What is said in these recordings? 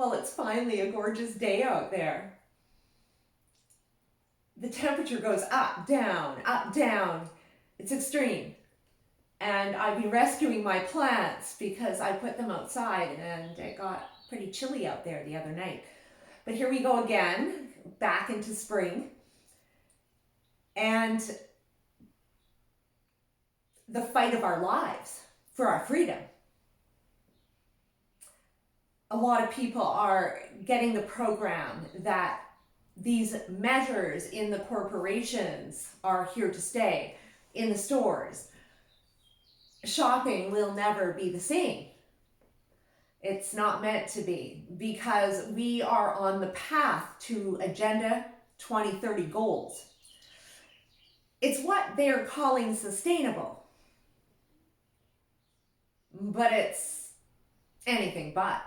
Well, it's finally a gorgeous day out there. The temperature goes up, down, up, down. It's extreme. And I've been rescuing my plants because I put them outside and it got pretty chilly out there the other night. But here we go again, back into spring. And the fight of our lives for our freedom. A lot of people are getting the program that these measures in the corporations are here to stay, in the stores. Shopping will never be the same. It's not meant to be, because we are on the path to Agenda 2030 goals. It's what they're calling sustainable, but it's anything but.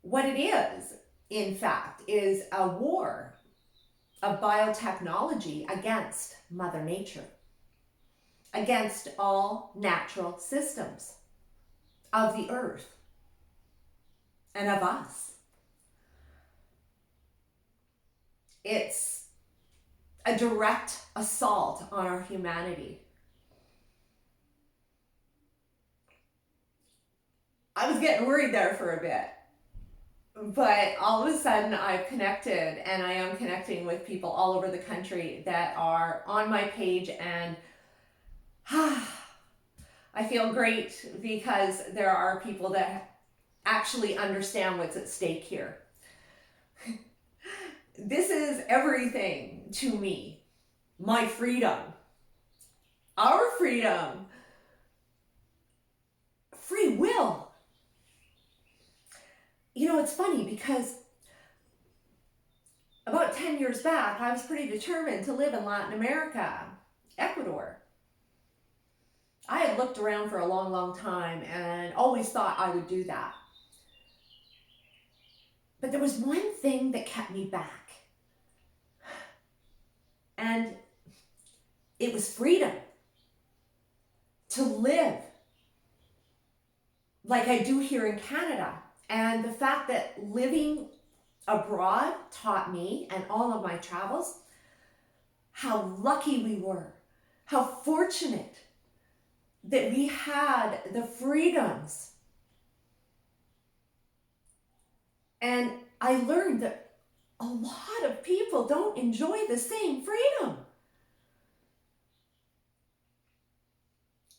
What it is, in fact, is a war of biotechnology against Mother Nature, against all natural systems of the earth and of us. It's a direct assault on our humanity. I was getting worried there for a bit. But all of a sudden I've connected, and I am connecting with people all over the country that are on my page, and I feel great because there are people that actually understand what's at stake here. This is everything to me. My freedom. Our freedom. Free will. You know, it's funny because about 10 years back, I was pretty determined to live in Latin America, Ecuador. I had looked around for a long, long time and always thought I would do that. But there was one thing that kept me back. And it was freedom to live like I do here in Canada. And the fact that living abroad taught me and all of my travels how lucky we were, how fortunate that we had the freedoms. And I learned that a lot of people don't enjoy the same freedom.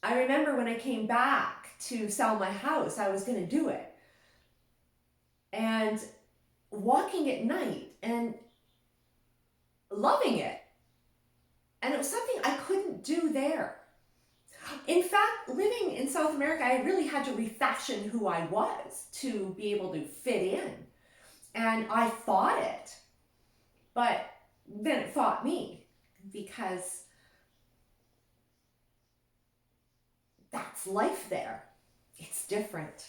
I remember when I came back to sell my house, I was going to do it. And walking at night and loving it. And it was something I couldn't do there. In fact, living in South America, I really had to refashion who I was to be able to fit in. And I fought it, but then it fought me, because that's life there. It's different.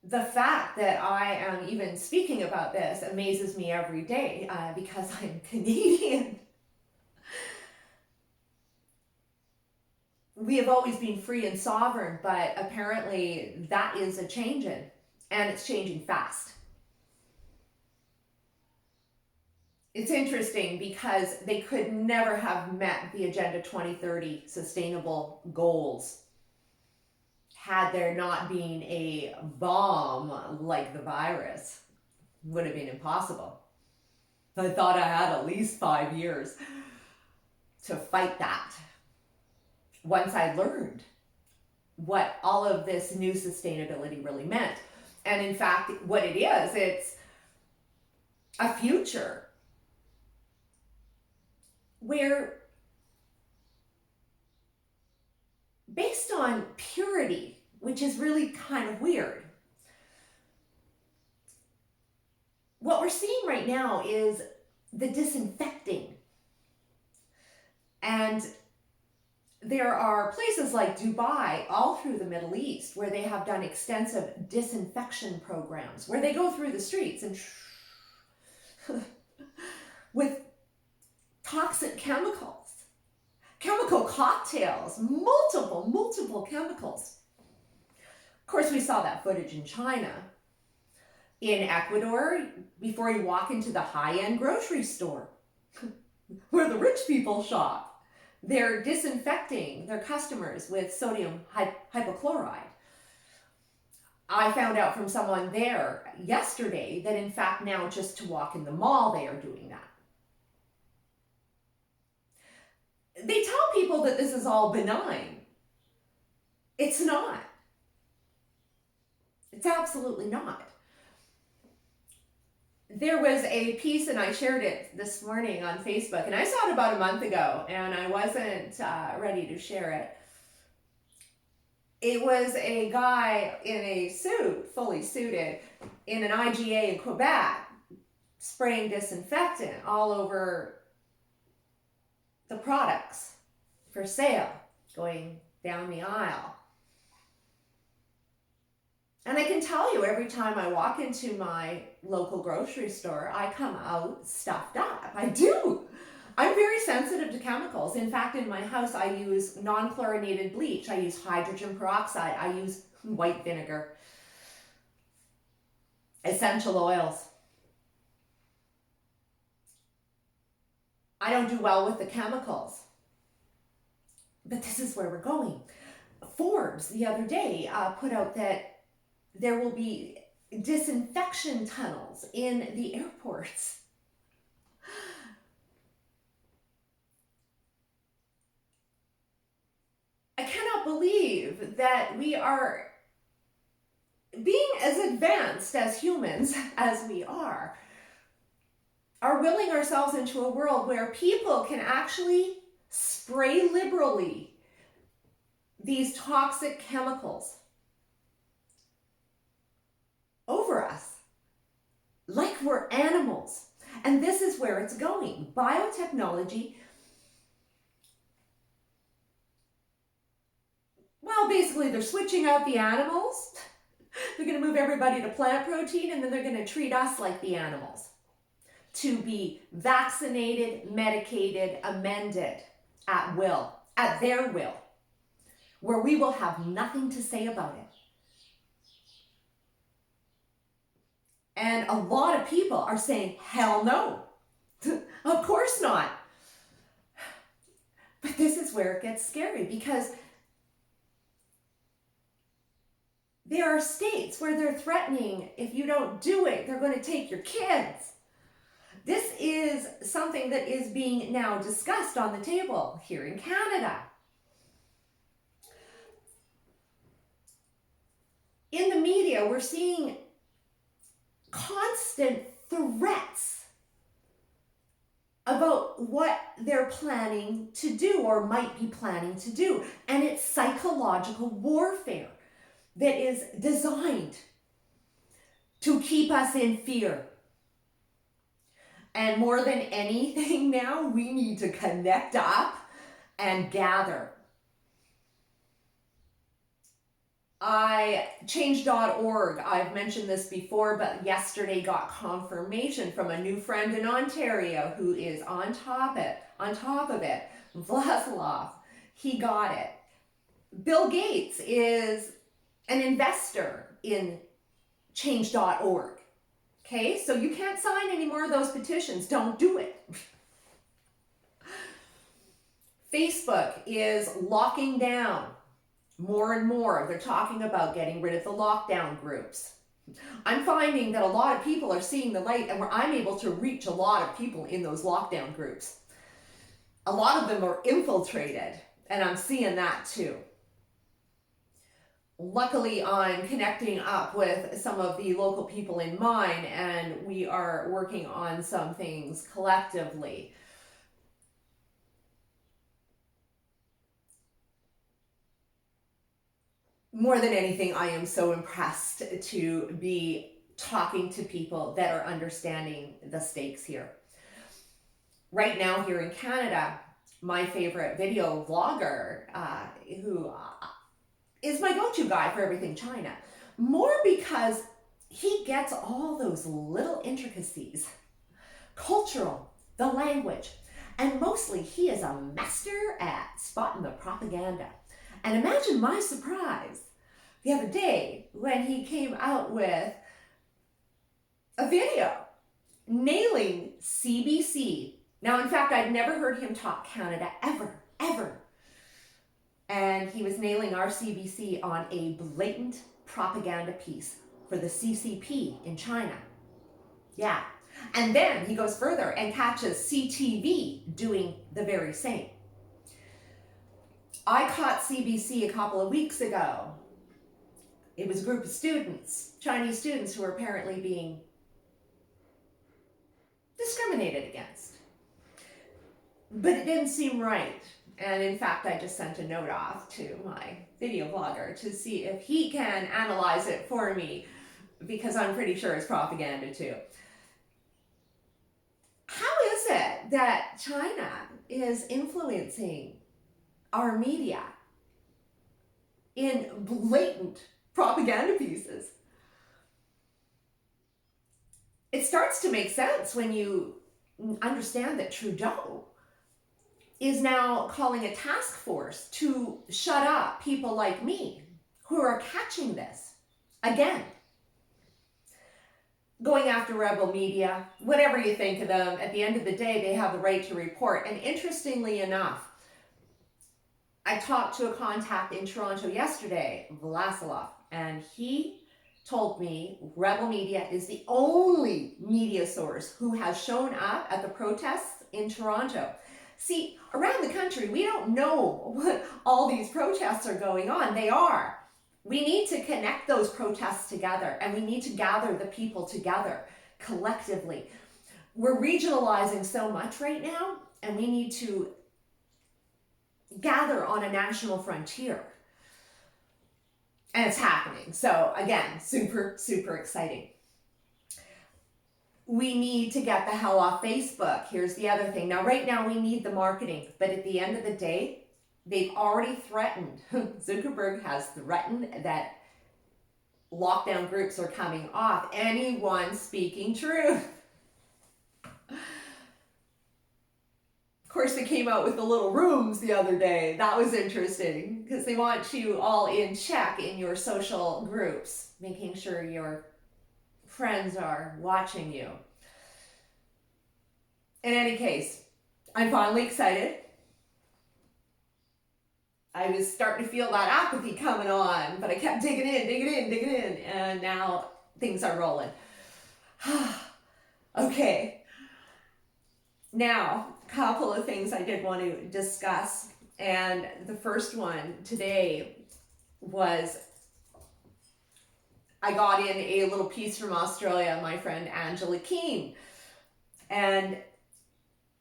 The fact that I am even speaking about this amazes me every day because I'm Canadian. We have always been free and sovereign, but apparently that is a changing, and it's changing fast. It's interesting because they could never have met the Agenda 2030 sustainable goals had there not been a bomb like the virus. Would have been impossible. I thought I had at least 5 years to fight that. Once I learned what all of this new sustainability really meant. And in fact, what it is, it's a future where, based on purity, which is really kind of weird, what we're seeing right now is the disinfecting. And there are places like Dubai, all through the Middle East, where they have done extensive disinfection programs, where they go through the streets and with toxic chemicals, chemical cocktails, multiple chemicals. course, we saw that footage in China. In Ecuador, before you walk into the high-end grocery store, where the rich people shop, they're disinfecting their customers with sodium hypochlorite. I found out from someone there yesterday that in fact now just to walk in the mall, they are doing that. They tell people that this is all benign. It's not. It's absolutely not. There was a piece, and I shared it this morning on Facebook, and I saw it about a month ago, and I wasn't ready to share it. It was a guy in a suit, fully suited, in an IGA in Quebec, spraying disinfectant all over the products for sale, going down the aisle. And I can tell you, every time I walk into my local grocery store, I come out stuffed up. I do. I'm very sensitive to chemicals. In fact, in my house, I use non-chlorinated bleach. I use hydrogen peroxide. I use white vinegar, essential oils. I don't do well with the chemicals. But this is where we're going. Forbes the other day put out that there will be disinfection tunnels in the airports. I cannot believe that we are being as advanced as humans as we are willing ourselves into a world where people can actually spray liberally these toxic chemicals over us like we're animals. And this is where it's going. Biotechnology, well, basically they're switching out the animals. They're going to move everybody to plant protein, and then they're going to treat us like the animals, to be vaccinated, medicated, amended at will, at their will, where we will have nothing to say about it. And a lot of people are saying, hell no. Of course not. But this is where it gets scary, because there are states where they're threatening, if you don't do it, they're going to take your kids. This is something that is being now discussed on the table here in Canada. In the media, we're seeing constant threats about what they're planning to do or might be planning to do. And it's psychological warfare that is designed to keep us in fear. And more than anything now, we need to connect up and gather. Change.org, I've mentioned this before, but yesterday got confirmation from a new friend in Ontario who is on top of it, Vlasilav. He got it. Bill Gates is an investor in Change.org. Okay, so you can't sign any more of those petitions. Don't do it. Facebook is locking down more and more. They're talking about getting rid of the lockdown groups. I'm finding that a lot of people are seeing the light, and where I'm able to reach a lot of people in those lockdown groups. A lot of them are infiltrated, and I'm seeing that too. Luckily, I'm connecting up with some of the local people in mine, and we are working on some things collectively. More than anything, I am so impressed to be talking to people that are understanding the stakes here. Right now here in Canada, my favorite video vlogger, who is my go-to guy for everything China, more because he gets all those little intricacies, cultural, the language, and mostly he is a master at spotting the propaganda. And imagine my surprise the other day when he came out with a video nailing CBC. Now, in fact, I'd never heard him talk Canada ever. And he was nailing our CBC on a blatant propaganda piece for the CCP in China. Yeah. And then he goes further and catches CTV doing the very same. I caught CBC a couple of weeks ago. It was a group of students, Chinese students, who were apparently being discriminated against. But it didn't seem right. And in fact, I just sent a note off to my video blogger to see if he can analyze it for me, because I'm pretty sure it's propaganda too. How is it that China is influencing our media in blatant propaganda pieces? It starts to make sense when you understand that Trudeau is now calling a task force to shut up people like me who are catching this again. Going after rebel media, whatever you think of them, at the end of the day, they have the right to report. And interestingly enough, I talked to a contact in Toronto yesterday, Vlasilov, and he told me rebel media is the only media source who has shown up at the protests in Toronto. See, around the country, we don't know what all these protests are going on. They are. We need to connect those protests together, and we need to gather the people together collectively. We're regionalizing so much right now, and we need to gather on a national frontier. And it's happening. So again, super, super exciting. We need to get the hell off Facebook. Here's the other thing. Now, right now, we need the marketing, but at the end of the day, they've already threatened, Zuckerberg has threatened that lockdown groups are coming off. Anyone speaking truth. Of course, they came out with the little rooms the other day. That was interesting because they want you all in check in your social groups, making sure your friends are watching you. In any case, I'm finally excited. I was starting to feel that apathy coming on, but I kept digging in, and now things are rolling. Okay. Now, a couple of things I did want to discuss, and the first one today was I got in a little piece from Australia, my friend Angela Keane, and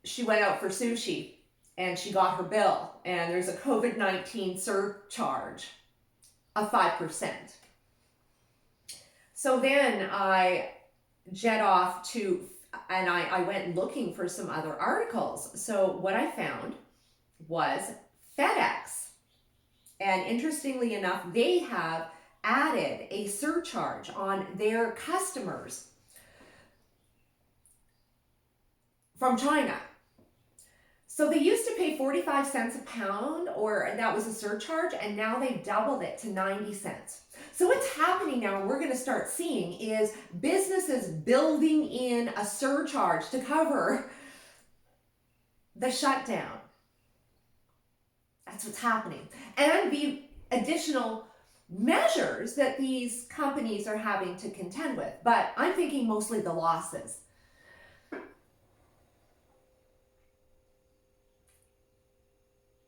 she went out for sushi. And she got her bill, and there's a COVID-19 surcharge of 5%. So then I jet off to, and I went looking for some other articles. So what I found was FedEx. And interestingly enough, they have added a surcharge on their customers from China. So they used to pay 45 cents a pound, or that was a surcharge, and now they've doubled it to 90 cents. So what's happening now, and we're going to start seeing, is businesses building in a surcharge to cover the shutdown. That's what's happening. And the additional measures that these companies are having to contend with. But I'm thinking mostly the losses.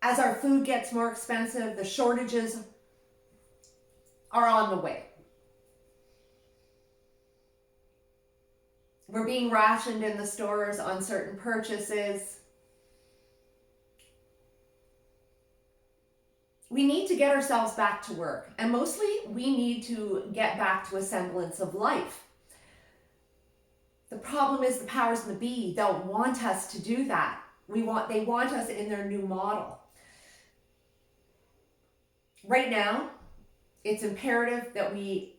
As our food gets more expensive, the shortages are on the way. We're being rationed in the stores on certain purchases. We need to get ourselves back to work, and mostly we need to get back to a semblance of life. The problem is the powers that be don't want us to do that. They want us in their new model. Right now, it's imperative that we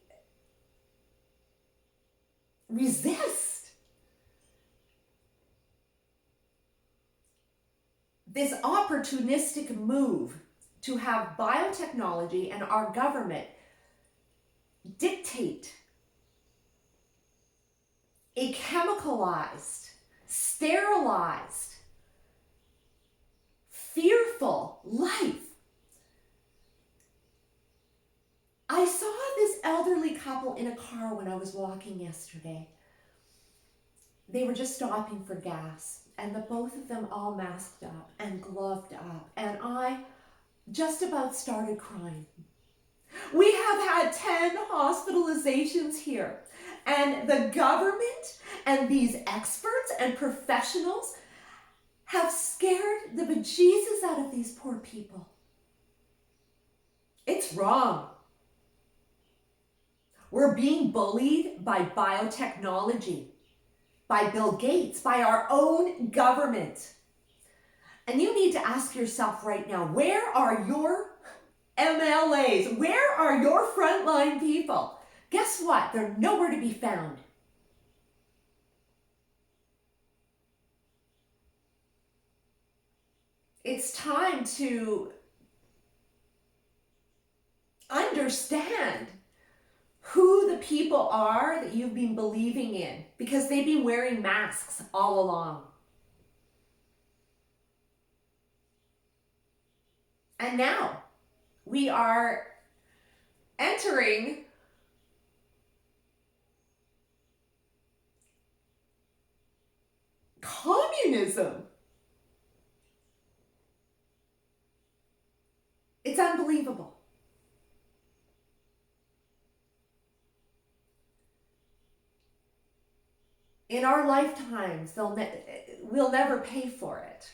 resist this opportunistic move to have biotechnology and our government dictate a chemicalized, sterilized, fearful life. I saw this elderly couple in a car when I was walking yesterday. They were just stopping for gas, and the both of them all masked up and gloved up, and I just about started crying. We have had 10 hospitalizations here, and the government and these experts and professionals have scared the bejesus out of these poor people. It's wrong. We're being bullied by biotechnology, by Bill Gates, by our own government. And you need to ask yourself right now, where are your MLAs? Where are your frontline people? Guess what? They're nowhere to be found. It's time to understand who the people are that you've been believing in, because they've been wearing masks all along. And now we are entering communism. It's unbelievable. In our lifetimes, we'll never pay for it.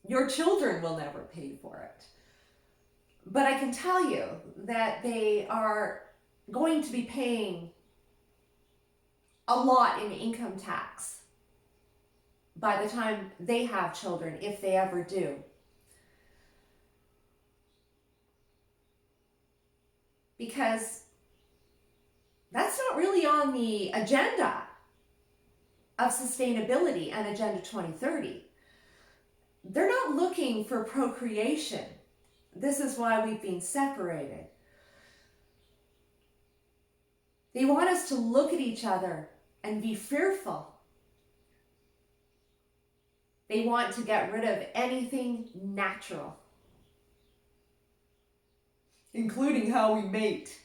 Your children will never pay for it. But I can tell you that they are going to be paying a lot in income tax by the time they have children, if they ever do. Because that's not really on the agenda of sustainability and Agenda 2030. They're not looking for procreation. This is why we've been separated. They want us to look at each other and be fearful. They want to get rid of anything natural, including how we mate.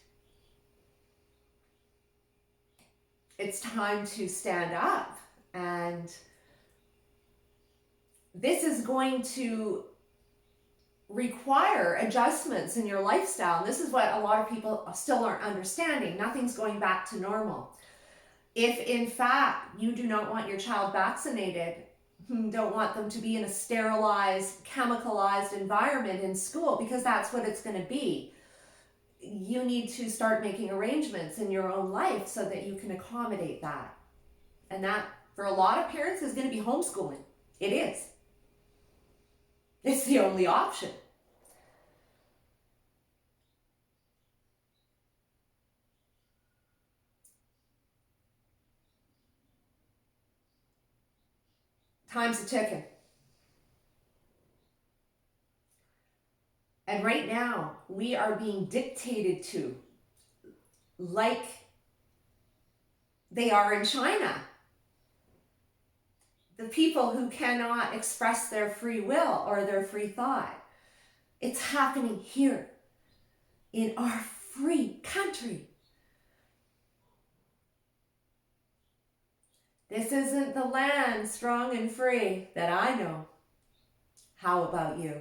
It's time to stand up, and this is going to require adjustments in your lifestyle. And this is what a lot of people still aren't understanding. Nothing's going back to normal. If in fact you do not want your child vaccinated, don't want them to be in a sterilized, chemicalized environment in school, because that's what it's going to be, you need to start making arrangements in your own life so that you can accommodate that. And that, for a lot of parents, is going to be homeschooling. It is. It's the only option. Time's a ticking. And right now, we are being dictated to, like they are in China. The people who cannot express their free will or their free thought. It's happening here in our free country. This isn't the land strong and free that I know. How about you?